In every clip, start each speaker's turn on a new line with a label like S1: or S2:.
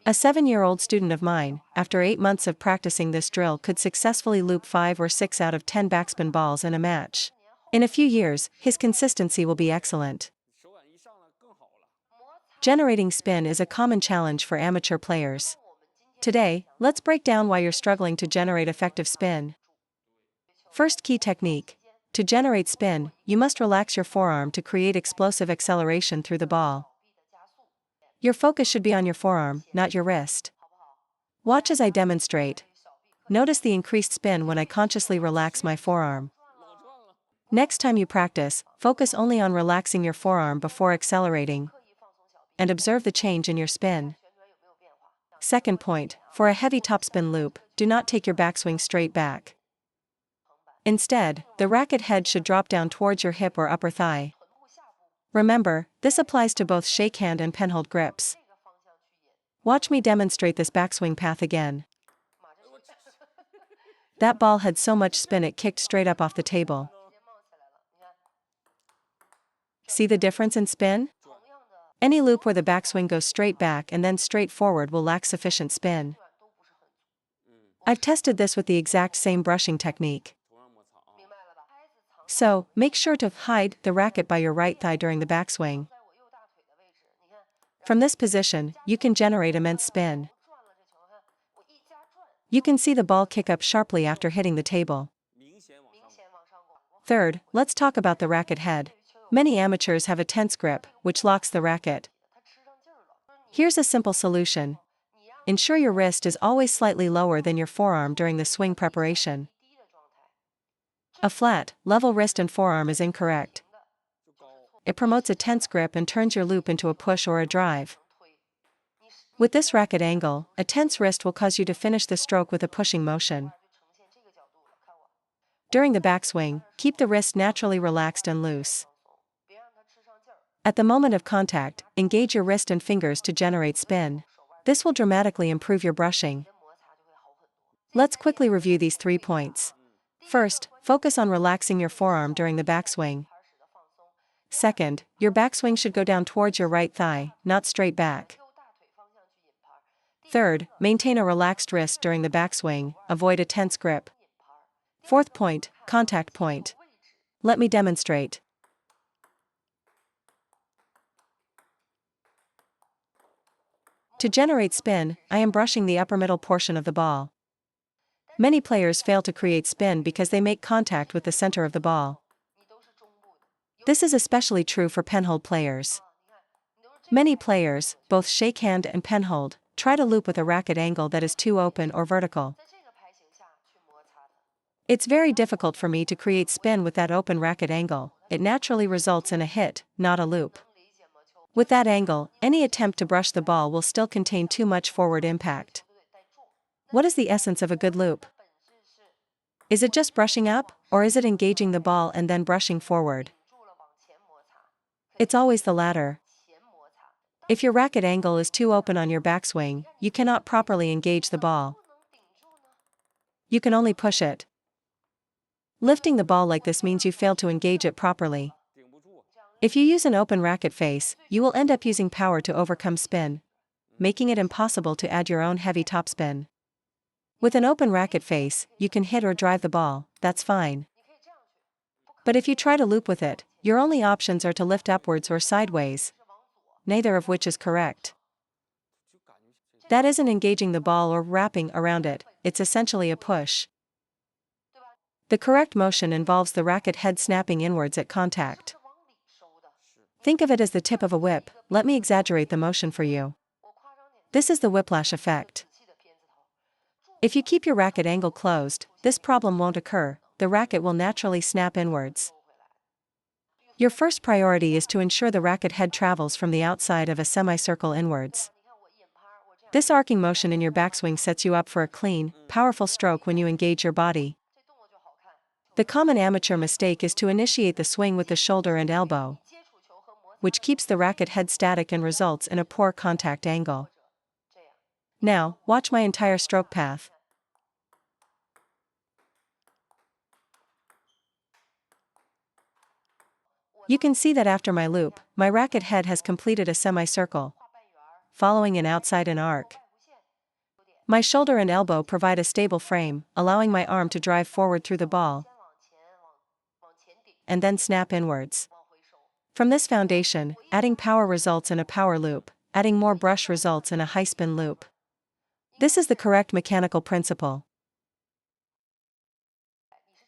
S1: A 7-year-old student of mine, after 8 months of practicing this drill, could successfully loop 5 or 6 out of 10 backspin balls in a match. In a few years, his consistency will be excellent. Generating spin is a common challenge for amateur players. Today, let's break down why you're struggling to generate effective spin. First key technique. To generate spin, you must relax your forearm to create explosive acceleration through the ball. Your focus should be on your forearm, not your wrist. Watch as I demonstrate. Notice the increased spin when I consciously relax my forearm. Next time you practice, focus only on relaxing your forearm before accelerating, and observe the change in your spin. Second point, for a heavy topspin loop, do not take your backswing straight back. Instead, the racket head should drop down towards your hip or upper thigh. Remember, this applies to both shakehand and penhold grips. Watch me demonstrate this backswing path again. That ball had so much spin it kicked straight up off the table. See the difference in spin? Any loop where the backswing goes straight back and then straight forward will lack sufficient spin. I've tested this with the exact same brushing technique. So, make sure to hide the racket by your right thigh during the backswing. From this position, you can generate immense spin. You can see the ball kick up sharply after hitting the table. Third, let's talk about the racket head. Many amateurs have a tense grip, which locks the racket. Here's a simple solution. Ensure your wrist is always slightly lower than your forearm during the swing preparation. A flat, level wrist and forearm is incorrect. It promotes a tense grip and turns your loop into a push or a drive. With this racket angle, a tense wrist will cause you to finish the stroke with a pushing motion. During the backswing, keep the wrist naturally relaxed and loose. At the moment of contact, engage your wrist and fingers to generate spin. This will dramatically improve your brushing. Let's quickly review these 3 points. First, focus on relaxing your forearm during the backswing. Second, your backswing should go down towards your right thigh, not straight back. Third, maintain a relaxed wrist during the backswing, avoid a tense grip. Fourth point, contact point. Let me demonstrate. To generate spin, I am brushing the upper middle portion of the ball. Many players fail to create spin because they make contact with the center of the ball. This is especially true for penhold players. Many players, both shakehand and penhold, try to loop with a racket angle that is too open or vertical. It's very difficult for me to create spin with that open racket angle. It naturally results in a hit, not a loop. With that angle, any attempt to brush the ball will still contain too much forward impact. What is the essence of a good loop? Is it just brushing up, or is it engaging the ball and then brushing forward? It's always the latter. If your racket angle is too open on your backswing, you cannot properly engage the ball. You can only push it. Lifting the ball like this means you fail to engage it properly. If you use an open racket face, you will end up using power to overcome spin, making it impossible to add your own heavy topspin. With an open racket face, you can hit or drive the ball, that's fine. But if you try to loop with it, your only options are to lift upwards or sideways, neither of which is correct. That isn't engaging the ball or wrapping around it, it's essentially a push. The correct motion involves the racket head snapping inwards at contact. Think of it as the tip of a whip. Let me exaggerate the motion for you. This is the whiplash effect. If you keep your racket angle closed, this problem won't occur, the racket will naturally snap inwards. Your first priority is to ensure the racket head travels from the outside of a semicircle inwards. This arcing motion in your backswing sets you up for a clean, powerful stroke when you engage your body. The common amateur mistake is to initiate the swing with the shoulder and elbow, which keeps the racket head static and results in a poor contact angle. Now, watch my entire stroke path. You can see that after my loop, my racket head has completed a semicircle, following an outside-in arc. My shoulder and elbow provide a stable frame, allowing my arm to drive forward through the ball, and then snap inwards. From this foundation, adding power results in a power loop, adding more brush results in a high spin loop. This is the correct mechanical principle.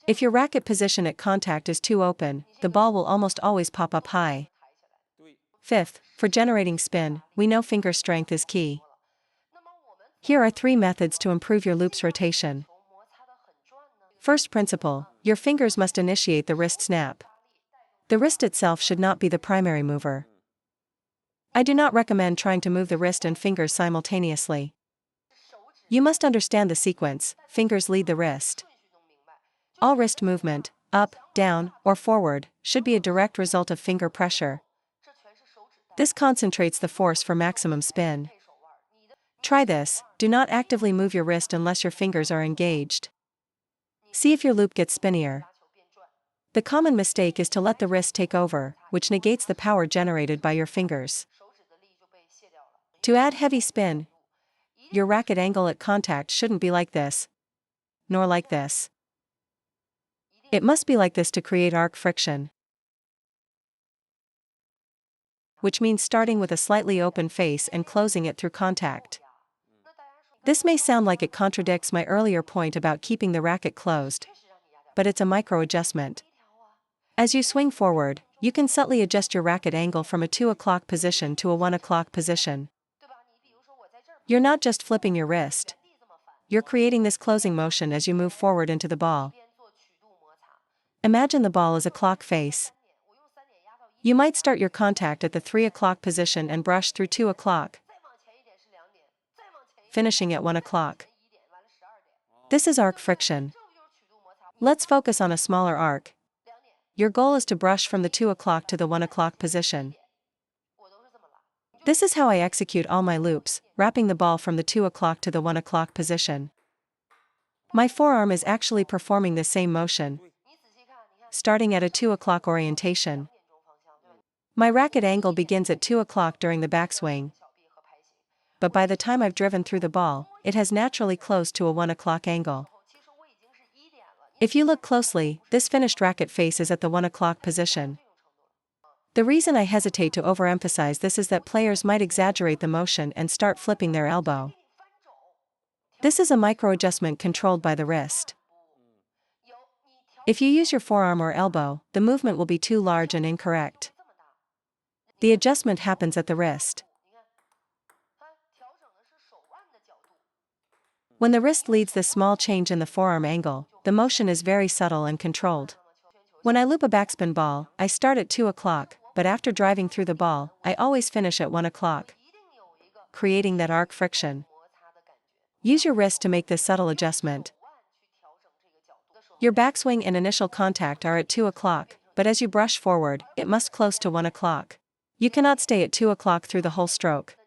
S1: If your racket position at contact is too open, the ball will almost always pop up high. Fifth, for generating spin, we know finger strength is key. Here are 3 methods to improve your loop's rotation. First principle, your fingers must initiate the wrist snap. The wrist itself should not be the primary mover. I do not recommend trying to move the wrist and fingers simultaneously. You must understand the sequence: fingers lead the wrist. All wrist movement, up, down, or forward, should be a direct result of finger pressure. This concentrates the force for maximum spin. Try this: do not actively move your wrist unless your fingers are engaged. See if your loop gets spinnier. The common mistake is to let the wrist take over, which negates the power generated by your fingers. To add heavy spin, your racket angle at contact shouldn't be like this, nor like this. It must be like this to create arc friction, which means starting with a slightly open face and closing it through contact. This may sound like it contradicts my earlier point about keeping the racket closed, but it's a micro adjustment. As you swing forward, you can subtly adjust your racket angle from a 2 o'clock position to a 1 o'clock position. You're not just flipping your wrist. You're creating this closing motion as you move forward into the ball. Imagine the ball as a clock face. You might start your contact at the 3 o'clock position and brush through 2 o'clock, finishing at 1 o'clock. This is arc friction. Let's focus on a smaller arc. Your goal is to brush from the 2 o'clock to the 1 o'clock position. This is how I execute all my loops, wrapping the ball from the 2 o'clock to the 1 o'clock position. My forearm is actually performing the same motion, starting at a 2 o'clock orientation. My racket angle begins at 2 o'clock during the backswing, but by the time I've driven through the ball, it has naturally closed to a 1 o'clock angle. If you look closely, this finished racket face is at the 1 o'clock position. The reason I hesitate to overemphasize this is that players might exaggerate the motion and start flipping their elbow. This is a micro adjustment controlled by the wrist. If you use your forearm or elbow, the movement will be too large and incorrect. The adjustment happens at the wrist. When the wrist leads this small change in the forearm angle, the motion is very subtle and controlled. When I loop a backspin ball, I start at 2 o'clock, but after driving through the ball, I always finish at 1 o'clock, creating that arc friction. Use your wrist to make this subtle adjustment. Your backswing and initial contact are at 2 o'clock, but as you brush forward, it must close to 1 o'clock. You cannot stay at 2 o'clock through the whole stroke.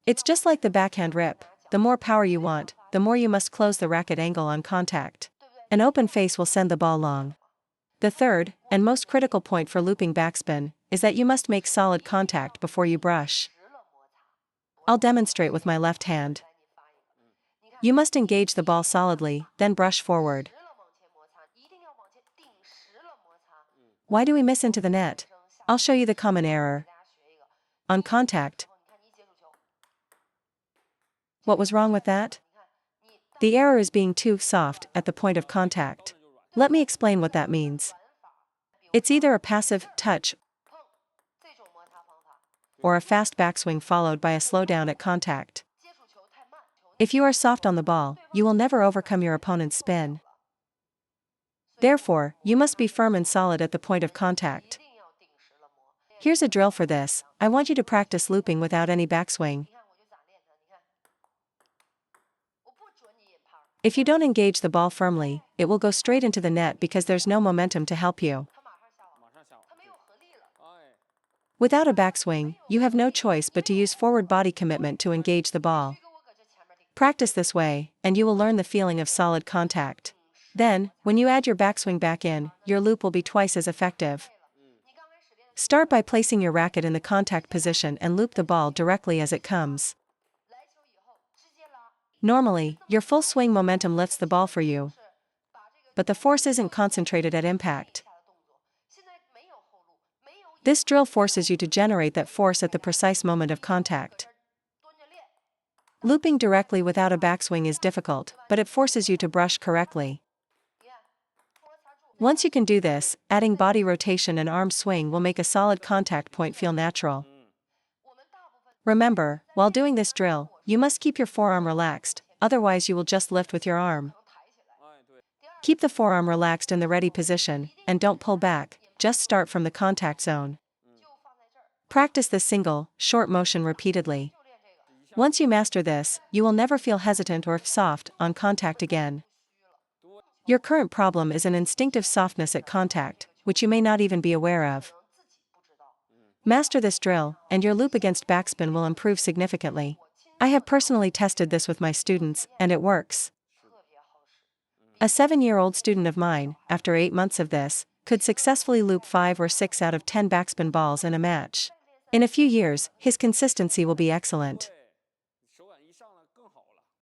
S1: It's just like the backhand rip: the more power you want, the more you must close the racket angle on contact. An open face will send the ball long. The third, and most critical point for looping backspin, is that you must make solid contact before you brush. I'll demonstrate with my left hand. You must engage the ball solidly, then brush forward. Why do we miss into the net? I'll show you the common error. On contact. What was wrong with that? The error is being too soft at the point of contact. Let me explain what that means. It's either a passive touch or a fast backswing followed by a slowdown at contact. If you are soft on the ball, you will never overcome your opponent's spin. Therefore, you must be firm and solid at the point of contact. Here's a drill for this. I want you to practice looping without any backswing. If you don't engage the ball firmly, it will go straight into the net because there's no momentum to help you. Without a backswing, you have no choice but to use forward body commitment to engage the ball. Practice this way, and you will learn the feeling of solid contact. Then, when you add your backswing back in, your loop will be twice as effective. Start by placing your racket in the contact position and loop the ball directly as it comes. Normally, your full swing momentum lifts the ball for you, but the force isn't concentrated at impact. This drill forces you to generate that force at the precise moment of contact. Looping directly without a backswing is difficult, but it forces you to brush correctly. Once you can do this, adding body rotation and arm swing will make a solid contact point feel natural. Remember, while doing this drill, you must keep your forearm relaxed, otherwise you will just lift with your arm. Keep the forearm relaxed in the ready position, and don't pull back, just start from the contact zone. Practice this single, short motion repeatedly. Once you master this, you will never feel hesitant or soft on contact again. Your current problem is an instinctive softness at contact, which you may not even be aware of. Master this drill, and your loop against backspin will improve significantly. I have personally tested this with my students, and it works. A 7-year-old student of mine, after 8 months of this, could successfully loop 5 or 6 out of 10 backspin balls in a match. In a few years, his consistency will be excellent.